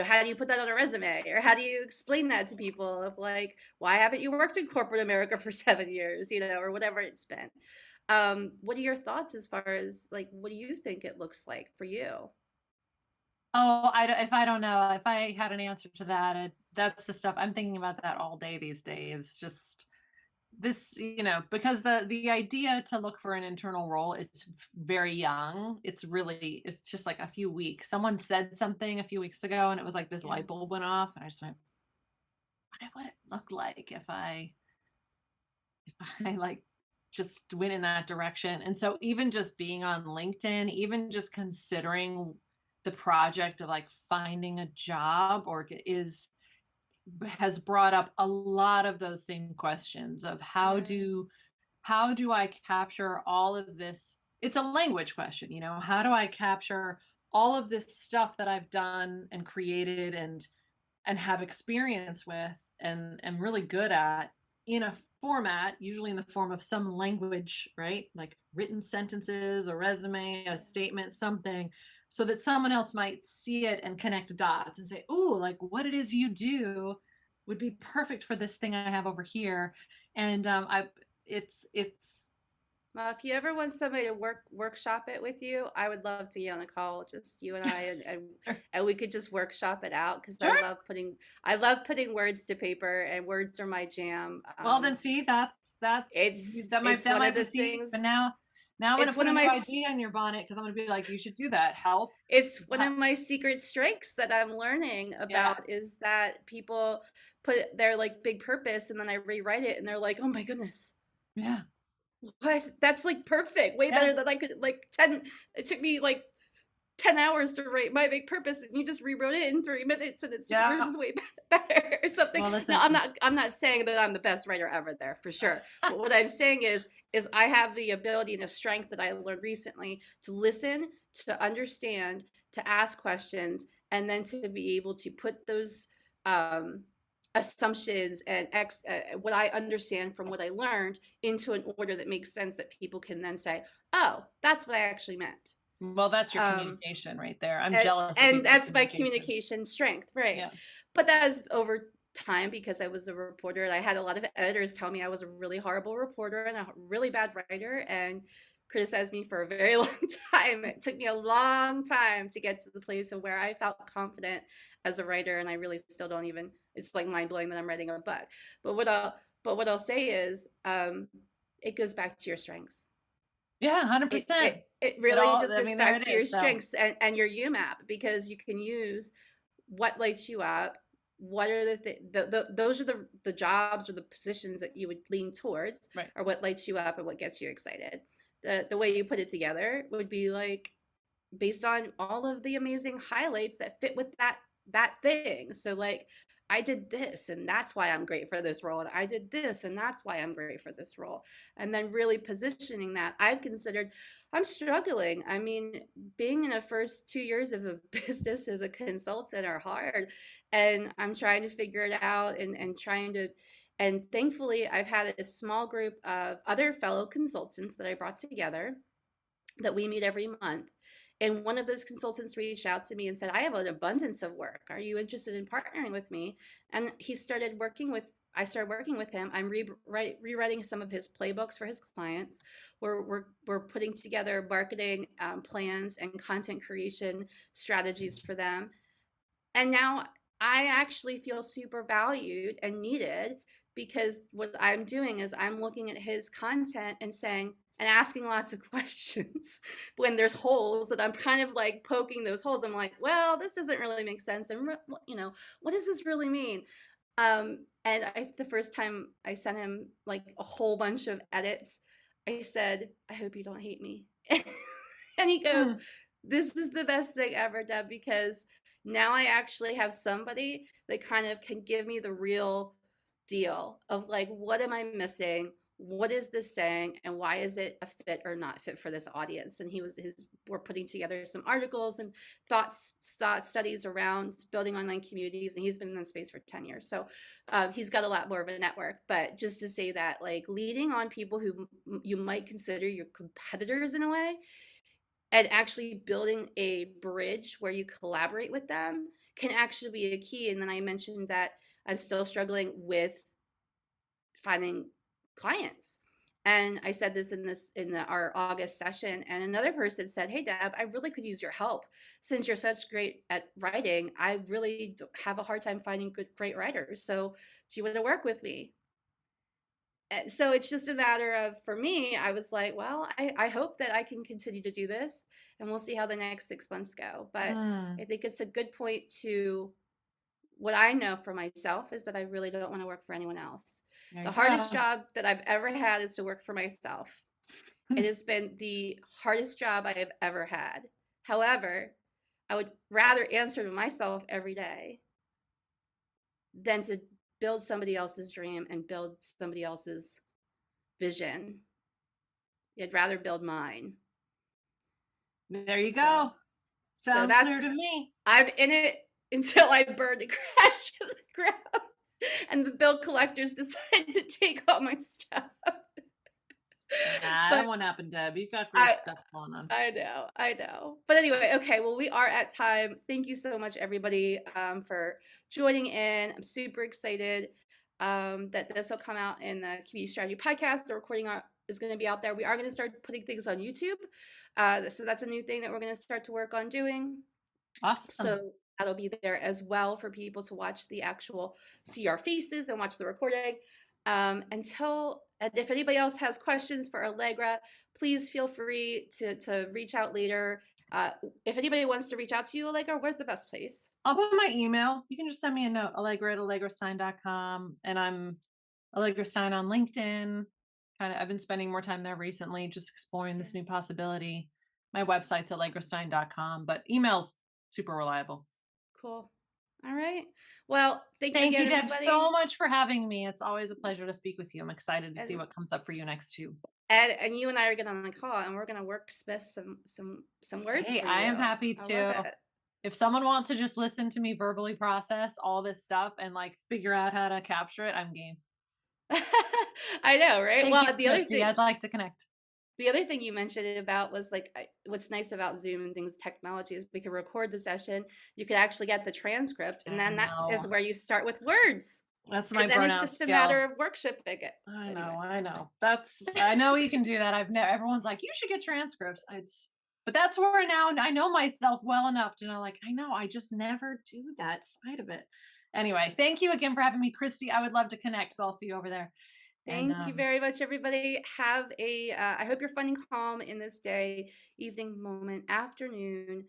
how do you put that on a resume, or how do you explain that to people of like, why haven't you worked in corporate America for 7 years, or whatever it's been. What are your thoughts as far as like, what do you think it looks like for you? Oh, if I don't know, if I had an answer to that, that's the stuff I'm thinking about that all day these days. Just this, because the idea to look for an internal role is very young. It's just like a few weeks. Someone said something a few weeks ago, and it was like this Yeah. light bulb went off, and I just went, what would it look like if I like just went in that direction? And so even just being on LinkedIn, even just considering the project of like finding a job or has brought up a lot of those same questions of Yeah. how do I capture all of this? It's a language question, how do I capture all of this stuff that I've done and created and have experience with and am really good at in a format, usually in the form of some language, right? Like written sentences, a resume, a statement, something, so that someone else might see it and connect dots and say, "Ooh, like what it is you do would be perfect for this thing I have over here." And it's Well, if you ever want somebody to workshop it with you, I would love to get on a call, just you and I, and we could just workshop it out, because sure. I love putting words to paper, and words are my jam. Well, then see, that It's one might of be the see, but things. now I'm gonna It's put one a of new my idea in your bonnet because I'm gonna be like, you should do that. Help. it's one Help. of my secret strengths that I'm learning Yeah. about, is that people put their like big purpose, and then I rewrite it, and they're like, "Oh my goodness, Yeah. what? That's like perfect, way Yeah. better than I could like 10." It took me like 10 hours to write my big purpose, and you just rewrote it in 3 minutes, and yours Yeah. is way better or something. Well, Now, listen. I'm not saying that I'm the best writer ever there, for sure. But what I'm saying is I have the ability and a strength that I learned recently to listen, to understand, to ask questions, and then to be able to put those um, assumptions and what I understand from what I learned into an order that makes sense, that people can then say, "Oh, that's what I actually meant." Well, that's your Um, communication right there. I'm and, jealous of and people's that's my communication. communication strength, right? Yeah. But that was over time, because I was a reporter, and I had a lot of editors tell me I was a really horrible reporter and a really bad writer, and criticized me for a very long time. It took me a long time to get to the place of where I felt confident as a writer, and I really still don't even. It's like mind blowing that I'm writing a book. But what I'll say is, it goes back to your strengths. Yeah, It 100%. it it It really all just I goes mean, there back it to your is. So strengths, and your UMAP, because you can use what lights you up. What are those are the jobs or the positions that you would lean towards, right. or what lights you up and what gets you excited. The way you put it together would be like based on all of the amazing highlights that fit with that thing. So like, I did this and that's why I'm great for this role. And I did this and that's why I'm great for this role. And then really positioning that. I've considered, I'm struggling. I mean, being in the first 2 years of a business as a consultant are hard. And I'm trying to figure it out and trying to, and thankfully I've had a small group of other fellow consultants that I brought together that we meet every month. And one of those consultants reached out to me and said, I have an abundance of work. Are you interested in partnering with me? And I started working with him. I'm rewriting some of his playbooks for his clients. We're putting together marketing plans and content creation strategies for them. And now I actually feel super valued and needed, because what I'm doing is I'm looking at his content and saying, and asking lots of questions when there's holes that I'm kind of like poking those holes. I'm like, well, this doesn't really make sense. And, what does this really mean? And the first time I sent him like a whole bunch of edits, I said, I hope you don't hate me. And he goes, this is the best thing ever, Deb, because now I actually have somebody that kind of can give me the real deal of like, what am I missing? What is this saying? And why is it a fit or not fit for this audience? And we're putting together some articles and thought studies around building online communities. And he's been in the space for 10 years. So he's got a lot more of a network. But just to say that, like, leading on people who you might consider your competitors in a way, and actually building a bridge where you collaborate with them can actually be a key. And then I mentioned that I'm still struggling with finding clients. And I said this in our August session, and another person said, hey, Deb, I really could use your help. Since you're such great at writing, I really have a hard time finding great writers. So do you want to work with me? And so it's just a matter of, for me, I was like, well, I hope that I can continue to do this, and we'll see how the next 6 months go. But I think it's a good point to, what I know for myself is that I really don't want to work for anyone else. The hardest job that I've ever had is to work for myself. It has been the hardest job I have ever had. However, I would rather answer to myself every day than to build somebody else's dream and build somebody else's vision. I'd rather build mine. There you go. Sounds clear to me. I'm in it until I burn to crash to the ground and the bill collectors decide to take all my stuff. Nah, that won't happen, Deb. You've got great stuff going on. I know. But anyway, okay, well, we are at time. Thank you so much, everybody, for joining in. I'm super excited that this will come out in the Community Strategy Podcast. The recording is going to be out there. We are going to start putting things on YouTube. So that's a new thing that we're going to start to work on doing. Awesome. So that'll be there as well for people to watch see our faces and watch the recording. And if anybody else has questions for Allegra, please feel free to reach out later. If anybody wants to reach out to you, Allegra, where's the best place? I'll put my email. You can just send me a note, Allegra@allegrastein.com. And I'm Allegra Stein on LinkedIn. I've been spending more time there recently, just exploring this new possibility. My website's allegrastein.com, but email's super reliable. Cool. All right. Well, thank you again, Deb, so much for having me. It's always a pleasure to speak with you. I'm excited to see what comes up for you next too. And you and I are getting on the call, and we're going to wordsmith some words. Hey, for I you. am happy to. If someone wants to just listen to me verbally process all this stuff and like figure out how to capture it, I'm game. I know, right? Thank you, Christy. I'd like to connect. The other thing you mentioned about was like, what's nice about Zoom and things, technology, is we can record the session. You can actually get the transcript, and then that is where you start with words. That's my burnout. Then it's just a matter of workshopping it. I know. I know you can do that. Everyone's like, you should get transcripts. But that's where now I know myself well enough to know, like, I just never do that side of it. Anyway, thank you again for having me, Christy. I would love to connect, so I'll see you over there. Thank you very much, everybody. Have I hope you're finding calm in this day, evening, moment, afternoon,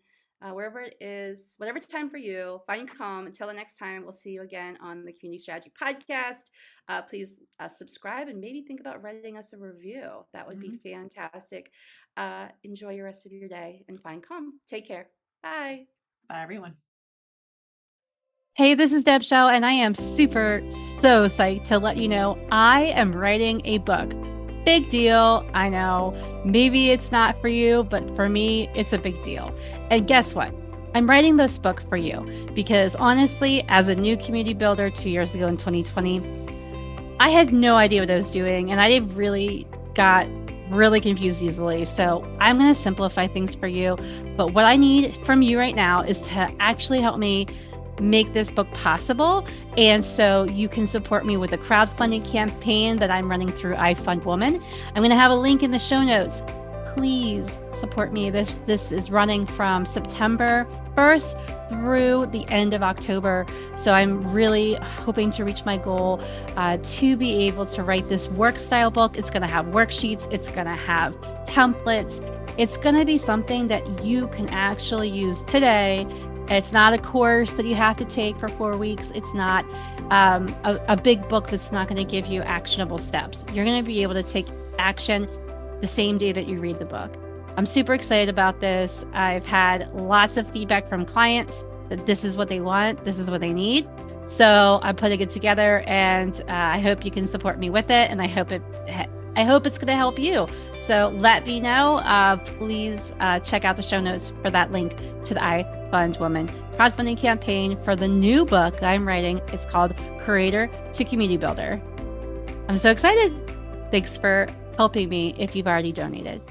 wherever it is, whatever time for you, find calm. Until the next time, we'll see you again on the Community Strategy Podcast. Please subscribe and maybe think about writing us a review. That would be fantastic. Enjoy your rest of your day and find calm. Take care. Bye. Bye, everyone. Hey, this is Deb Show, and I am so psyched to let you know I am writing a book. Big deal. I know maybe it's not for you, but for me, it's a big deal. And guess what? I'm writing this book for you because honestly, as a new community builder 2 years ago in 2020, I had no idea what I was doing, and I really got really confused easily. So I'm going to simplify things for you. But what I need from you right now is to actually help me make this book possible. And so you can support me with a crowdfunding campaign that I'm running through iFundWoman. I'm going to have a link in the show notes. Please support me. This is running from September 1st through the end of October. So I'm really hoping to reach my goal to be able to write this work style book. It's going to have worksheets. It's going to have templates. It's going to be something that you can actually use today. It's not a course that you have to take for 4 weeks. It's not a big book that's not going to give you actionable steps. You're going to be able to take action the same day that you read the book. I'm super excited about this. I've had lots of feedback from clients that this is what they want, this is what they need. So I'm putting it together, and I hope you can support me with it, and I hope it's going to help you. So let me know. Please check out the show notes for that link to the iFundWoman crowdfunding campaign for the new book I'm writing. It's called Creator to Community Builder. I'm so excited. Thanks for helping me if you've already donated.